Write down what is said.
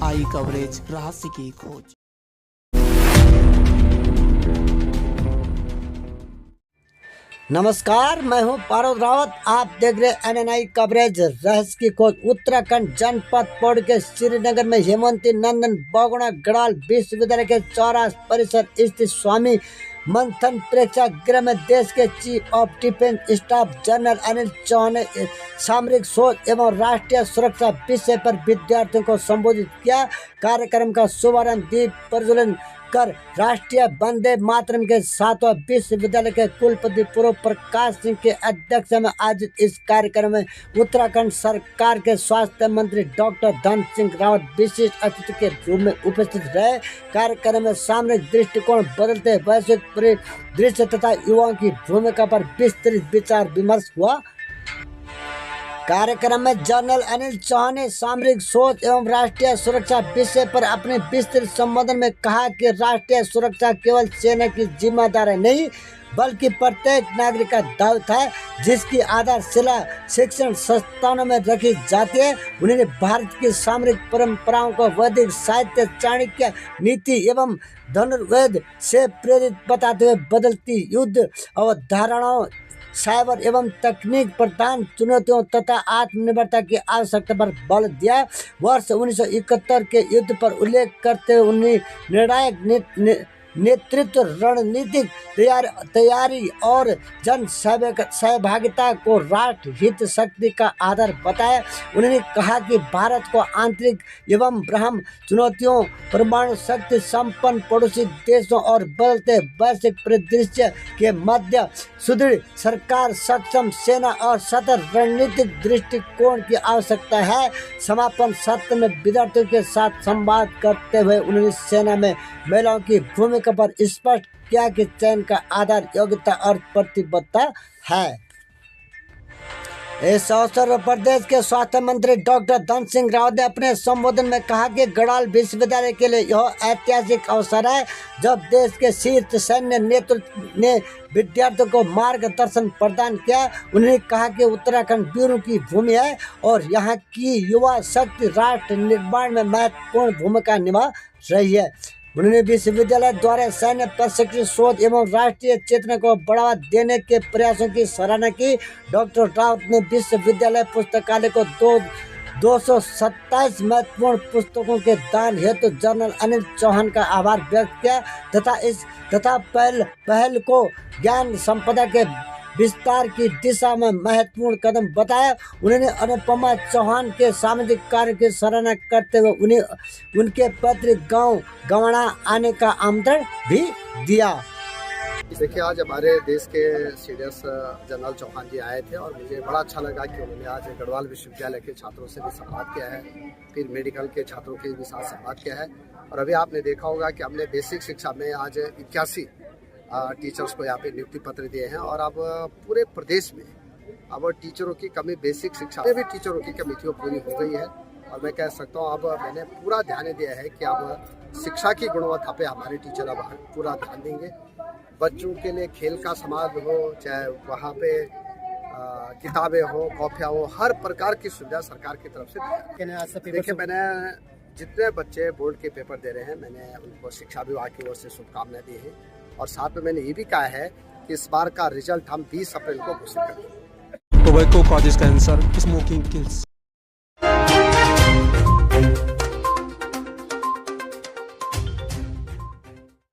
आई coverage, रहस्य की खोज। नमस्कार, मैं हूं पारस रावत। आप देख रहे NNI कवरेज, रहस्य की खोज। उत्तराखंड जनपद पौड़ी के श्रीनगर में हेमंती नंदन बहुगुणा गढ़वाल विश्वविद्यालय के चौरास परिसर स्थित स्वामी मंथन प्रेक्षागृह में देश के chief of defence staff general Anil Chauhan ने सामरिक सोच एवं राष्ट्रीय सुरक्षा विषय पर विद्यार्थियों को संबोधित किया। कार्यक्रम का शुभारंभ दीप प्रज्वलन कर राष्ट्रीय वंदे मातरम के 7वां विश्वविद्यालय के कुलपति पूर्व प्रकाश सिंह के अध्यक्ष में आयोजित इस कार्यक्रम में उत्तराखंड सरकार के स्वास्थ्य मंत्री डॉक्टर धन सिंह रावत विशिष्ट अतिथि के रूप में उपस्थित रहे। कार्यक्रम में सामरिक दृष्टिकोण, बदलते वैश्विक परिदृश्य तथा युवाओं की भूमिका पर विस्तृत विचार विमर्श हुआ। कार्यक्रम में जनरल अनिल चौहान ने सामरिक सोच एवं राष्ट्रीय सुरक्षा विषय पर अपने विस्तृत संबोधन में कहा कि राष्ट्रीय सुरक्षा केवल सेना की जिम्मेदारी नहीं बल्कि प्रत्येक नागरिक का दायित्व है, जिसकी आधारशिला शिक्षण संस्थानों में रखी जाती है। उन्होंने भारत की सामरिक परंपराओं को वैदिक साहित्य, चाणक्य नीति एवं धनुर्वेद से प्रेरित बताते हुए बदलती युद्ध अवधारणाओं, साइबर एवं तकनीक प्रधान चुनौतियों तथा आत्मनिर्भरता की आवश्यकता पर बल दिया। वर्ष 1971 के युद्ध पर उल्लेख करते हुए उन्हें निर्णायक नेतृत्व, रणनीतिक तैयारी और जन सहभागिता को राष्ट्र हित शक्ति का आधार बताया। उन्होंने कहा कि भारत को आंतरिक एवं बाह्य चुनौतियों, परमाणु शक्ति संपन्न पड़ोसी देशों और बदलते वैश्विक परिदृश्य के मध्य सुदृढ़ सरकार, सक्षम सेना और सतत रणनीतिक दृष्टिकोण की आवश्यकता है। समापन सत्र में विद्यार्थियों के साथ संवाद करते हुए उन्होंने सेना में महिलाओं की भूमिका पर स्पष्ट किया कि चयन का आधार योग्यता और प्रतिबद्धता है। इस अवसर पर प्रदेश के स्वास्थ्य मंत्री डॉक्टर धन सिंह रावत ने अपने संबोधन में कहा कि गढ़वाल विश्वविद्यालय के लिए यह ऐतिहासिक अवसर है जब देश के शीर्ष सैन्य नेतृत्व ने विद्यार्थियों को मार्गदर्शन प्रदान किया। उन्होंने कहा कि उत्तराखंड वीरों की भूमि है और यहाँ की युवा शक्ति राष्ट्र निर्माण में महत्वपूर्ण भूमिका निभा रही है। उन्होंने विश्वविद्यालय द्वारा सैन्य प्रशिक्षण, शोध एवं राष्ट्रीय चेतना को बढ़ावा देने के प्रयासों की सराहना की। डॉक्टर रावत ने विश्वविद्यालय पुस्तकालय को 227 महत्वपूर्ण पुस्तकों के दान हेतु जनरल अनिल चौहान का आभार व्यक्त किया तथा पहल को ज्ञान संपदा के विस्तार की दिशा में महत्वपूर्ण कदम बताया। उन्होंने अनुपमा चौहान के सामाजिक कार्य की सराहना करते हुए उन्हें उनके पैतृक गांव गवाना आने का आमंत्रण भी दिया। देखिए, आज हमारे देश के सीडीएस जनरल चौहान जी आए थे और मुझे बड़ा अच्छा लगा कि उन्होंने आज गढ़वाल विश्वविद्यालय के छात्रों से भी संवाद किया है, फिर मेडिकल के छात्रों के भी साथ संवाद किया है। और अभी आपने देखा होगा कि हमने बेसिक शिक्षा में आज 81 टीचर्स को यहाँ पे नियुक्ति पत्र दिए हैं और अब पूरे प्रदेश में अब टीचरों की कमी, बेसिक शिक्षा में भी टीचरों की कमी थी, पूरी हो गई है। और मैं कह सकता हूँ अब मैंने पूरा ध्यान दिया है कि अब शिक्षा की गुणवत्ता पे हमारे टीचर अब पूरा ध्यान देंगे। बच्चों के लिए खेल का सामान हो, चाहे वहाँ पे किताबें हो, कॉपियाँ हो, हर प्रकार की सुविधा सरकार की तरफ से। देखिए, मैंने जितने बच्चे बोर्ड के पेपर दे रहे हैं, मैंने उनको शिक्षा विभाग की ओर से शुभकामनाएं दी है और साथ में मैंने ये भी कहा है कि इस बार का रिजल्ट हम 20 अप्रैल को घोषित करेंगे। Tobacco causes cancer, smoking kills.